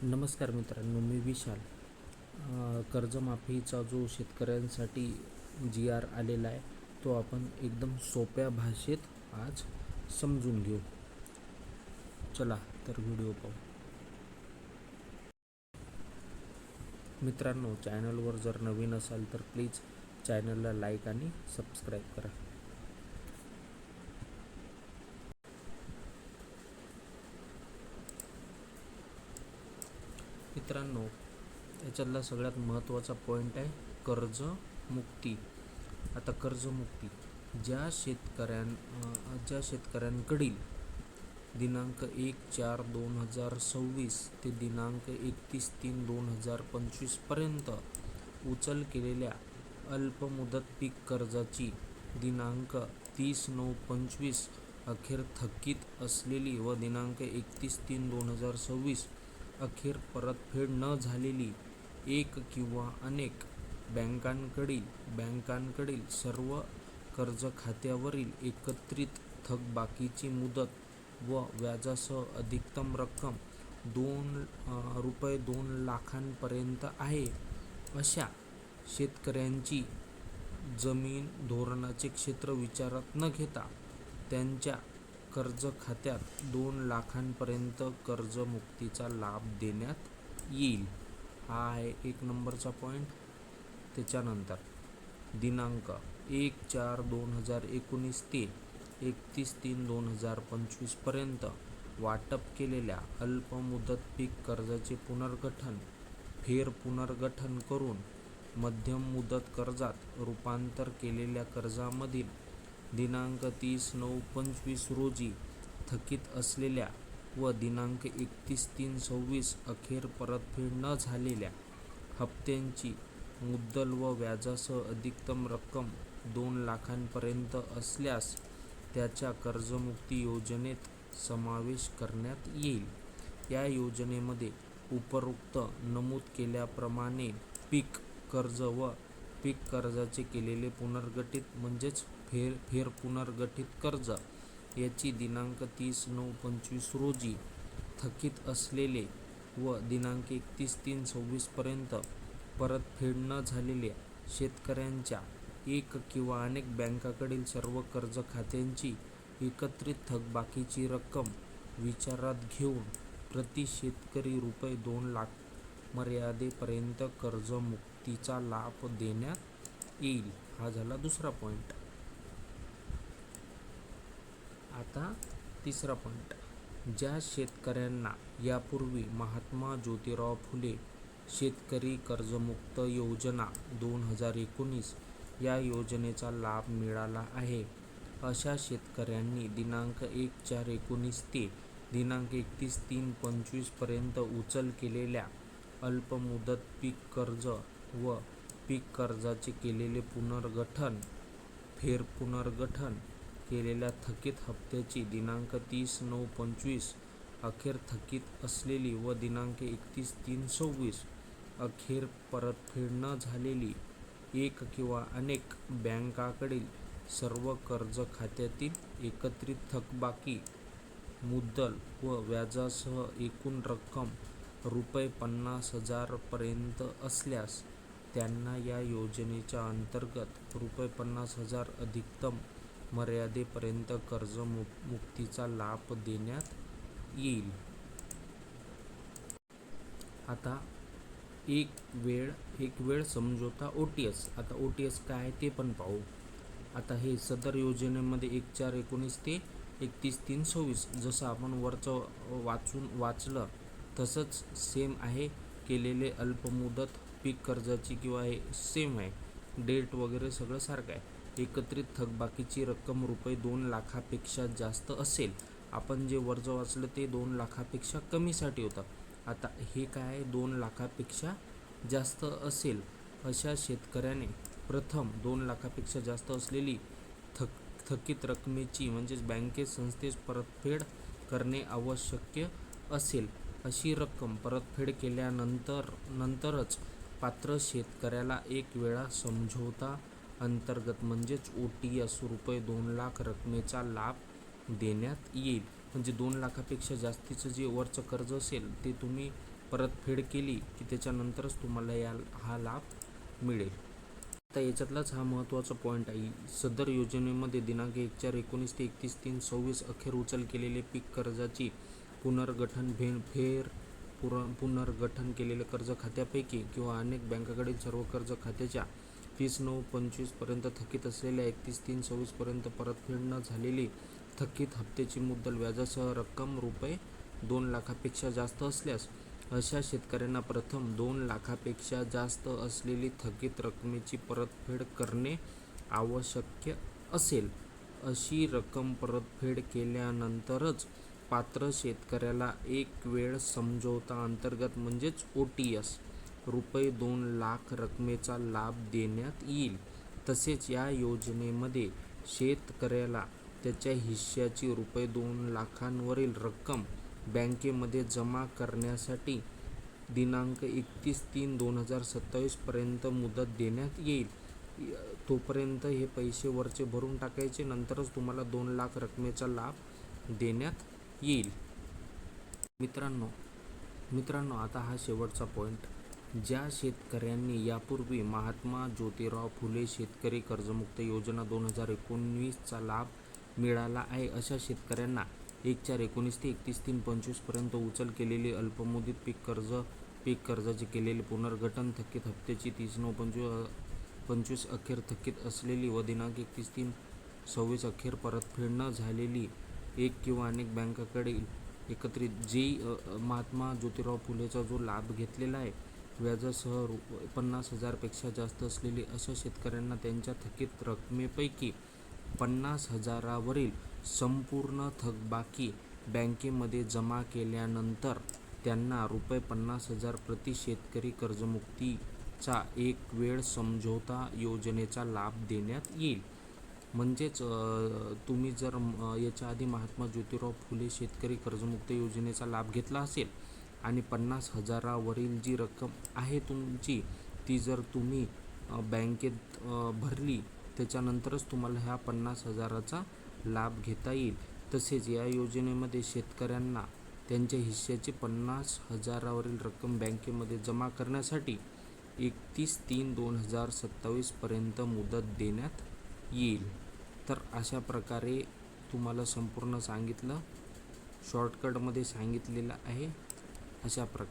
नमस्कार मित्रांनो, मी विशाल. कर्जमाफीचा जो शेतकऱ्यांसाठी जी आर आलेला आहे तो आपण एकदम सोप्या भाषेत आज समजून घेऊ. चला तर व्हिडिओ पाहू. मित्रांनो, चॅनलवर जर नवीन असाल तर प्लीज चॅनलला लाईक आणि सबस्क्राईब करा. मित्रांनो, याच्यातला सगळ्यात महत्त्वाचा पॉईंट आहे कर्जमुक्ती. आता कर्जमुक्ती ज्या शेतकऱ्यांकडील दिनांक 1/4/2026 ते दिनांक 31/3/2025 उचल केलेल्या अल्पमुदत पीक कर्जाची दिनांक 30/9/25 अखेर थकीत असलेली व दिनांक 31/3/2026 अखेर परतफेड न झालेली एक किंवा अनेक बँकांकडील सर्व कर्ज खात्यावरील एकत्रित थकबाकीची मुदत व व्याजासह अधिकतम रक्कम रुपये 2 लाखांपर्यंत आहे, अशा शेतकऱ्यांची जमीन धोरणाचे क्षेत्र विचारात न घेता त्यांच्या कर्ज खात्यात 2 लाखांपर्यंत कर्जमुक्तीचा लाभ देण्यात येईल. हा आहे 1 नंबरचा पॉईंट. त्याच्यानंतर दिनांक 1/4/2019 ते 31/3/2025 पर्यंत वाटप केलेल्या अल्पमुदत पीक कर्जाचे पुनर्गठन करून मध्यम मुदत कर्जात रूपांतर केलेल्या कर्जामधील दिनांक 30/9/25 रोजी थकीत असलेल्या व दिनांक 31/3/26 अखेर परतफेड न झालेल्या हप्त्यांची मुद्दल व व्याजासह अधिकतम रक्कम 2 लाखांपर्यंत असल्यास त्याच्या कर्जमुक्ती योजनेत समावेश करण्यात येईल. या योजनेमध्ये उपरोक्त नमूद केल्याप्रमाणे पीक कर्ज व पीक कर्जाचे केलेले पुनर्गठित म्हणजेच फेरपुनर्गठित कर्ज याची दिनांक 30/9/25 रोजी थकीत असलेले व दिनांक 31/3/26 पर्यंत परतफेड न झालेल्या शेतकऱ्यांच्या एक किंवा अनेक बँकांकडील सर्व कर्ज खात्यांची एकत्रित थकबाकीची रक्कम विचारात घेऊन प्रति शेतकरी रुपये 2 लाख मर्यादेपर्यंत कर्जमुक्तीचा लाभ देण्यात येईल. हा झाला दुसरा पॉईंट. आता तिसरा पॉईंट. ज्या शेतकऱ्यांना यापूर्वी महात्मा ज्योतिराव फुले शेतकरी कर्जमुक्त योजना 2019 या योजनेचा लाभ मिळाला आहे, अशा शेतकऱ्यांनी दिनांक 1/4/19 ते दिनांक 31/3/25 पर्यंत उचल केलेल्या अल्पमुदत पीक कर्ज व पीक कर्जाचे केलेले फेरपुनर्गठन केलेल्या थकीत हप्त्याची दिनांक 30/9/25 अखेर थकीत असलेली व दिनांक 31/3/26 अखेर परतफेड न झालेली एक किंवा अनेक बँकांकडील सर्व कर्ज खात्यातील एकत्रित थकबाकी मुद्दल व व्याजासह एकूण रक्कम रुपये 50,000 पर्यंत असल्यास त्यांना या योजनेच्या अंतर्गत रुपये 50,000 अधिकतम मर्यादेपर्यंत कर्जमुक्तीचा लाभ देण्यात येईल. आता एक वेळ समझोता OTS. आता OTS काय आहे ते पण पाहू. आता हे सदर योजनेमध्ये 1/4/19 ते 31/3/26 जसं आपण वरचं वाचलं तसंच सेम आहे. केलेले अल्पमुदत पीक कर्जाची किंवा हे सेम आहे, डेट वगैरे सगळं सारखं आहे. एकत्रित थकबाकीची रक्कम रुपये 2 लाखापेक्षा जास्त असेल. आपण जे वरचं वाचलं ते 2 लाखापेक्षा कमीसाठी होतं. आता हे काय 2 लाखापेक्षा जास्त असेल अशा शेतकऱ्याने प्रथम 2 लाखापेक्षा जास्त असलेली थकीत रकमेची म्हणजेच बँकेत संस्थेस परतफेड करणे आवश्यक असेल. अशी रक्कम परतफेड केल्यानंतरच पात्र शेतकऱ्याला एक वेळा समझोता अंतर्गत म्हणजेच OTS रुपये 2 लाख रकमेचा लाभ देण्यात येईल. म्हणजे 2 लाखापेक्षा जास्तीचं जे वरचं कर्ज असेल ते तुम्ही परतफेड केली की त्याच्यानंतरच तुम्हाला हा लाभ मिळेल. आता याच्यातलाच हा महत्त्वाचा पॉईंट आहे. सदर योजनेमध्ये दिनांक 1/4/19 ते 31/3/26 अखेर उचल केलेले पीक कर्जाची पुनर्गठन केलेले कर्ज खात्यापैकी किंवा अनेक बँकांकडील सर्व कर्ज खात्याच्या 30/9/25 पर्यंत थकीत असलेल्या 31/3/26 पर्यंत परतफेड न झालेली थकीत हप्त्याची मुद्दल व्याजासह रक्कम ₹2 लाखापेक्षा जास्त असल्यास अशा शेतकऱ्यांना प्रथम 2 लाखापेक्षा जास्त असलेली थकीत रकमेची परतफेड करणे आवश्यक असेल. अशी रक्कम परतफेड केल्यानंतरच पात्र शेतकऱ्याला एक वेळ समझोता अंतर्गत म्हणजेच OTS ₹2 लाख रकमेचा लाभ देण्यात येईल. तसेच या योजनेमध्ये शेतकऱ्याला त्याच्या हिश्श्याची ₹2 लाखांवरील रक्कम बँकेमध्ये जमा करण्यासाठी दिनांक 31/3/2027 पर्यंत मुदत देण्यात येईल. तोपर्यंत हे पैसे वरचे भरून टाकायचे, नंतरच तुम्हाला 2 लाख रकमेचा लाभ देण्यात येईल. मित्रांनो आता हा शेवटचा पॉईंट. ज्या शेतकऱ्यांनी यापूर्वी महात्मा ज्योतिराव फुले शेतकरी कर्जमुक्त योजना 2019चा लाभ मिळाला आहे अशा शेतकऱ्यांना 1/4/19 ते 31/3/25 पर्यंत उचल केलेली अल्पमुदत पीक कर्जाचे केलेले पुनर्गठन, थकीत हप्त्याची 30/9/25 अखेर थकीत असलेली व दिनांक 31/3/26 अखेर परतफेड न झालेली एक किंवा अनेक बँकांकडील एकत्रित जे महात्मा ज्योतिराव फुलेचा जो लाभ घेतलेला आहे व्याजासह 50,000 पेक्षा जास्त असलेली अशा शेतकऱ्यांना त्यांच्या थकीत रकमेपैकी 50,000 वरील संपूर्ण थकबाकी बँकेमध्ये जमा केल्यानंतर त्यांना ₹50,000 प्रति शेतकरी कर्जमुक्तीचा एक वेळ समझोता योजनेचा लाभ देण्यात येईल. म्हणजेच तुम्ही जर याच्या आधी महात्मा ज्योतिराव फुले शेतकरी कर्जमुक्त योजनेचा लाभ घेतला असेल आणि 50,000 वरील जी रक्कम आहे तुमची ती जर तुम्ही बँकेत भरली त्याच्यानंतरच तुम्हाला ह्या 50,000चा लाभ घेता येईल. तसेच या योजनेमध्ये शेतकऱ्यांना त्यांच्या हिश्श्याची 50,000 वरील रक्कम बँकेमध्ये जमा करण्यासाठी 31/3/2027 पर्यंत मुदत देण्यात येईल. तर अशा प्रकारे तुम्हाला संपूर्ण सांगितलं, शॉर्टकटमध्ये सांगितलेलं आहे. अशा प्रकारे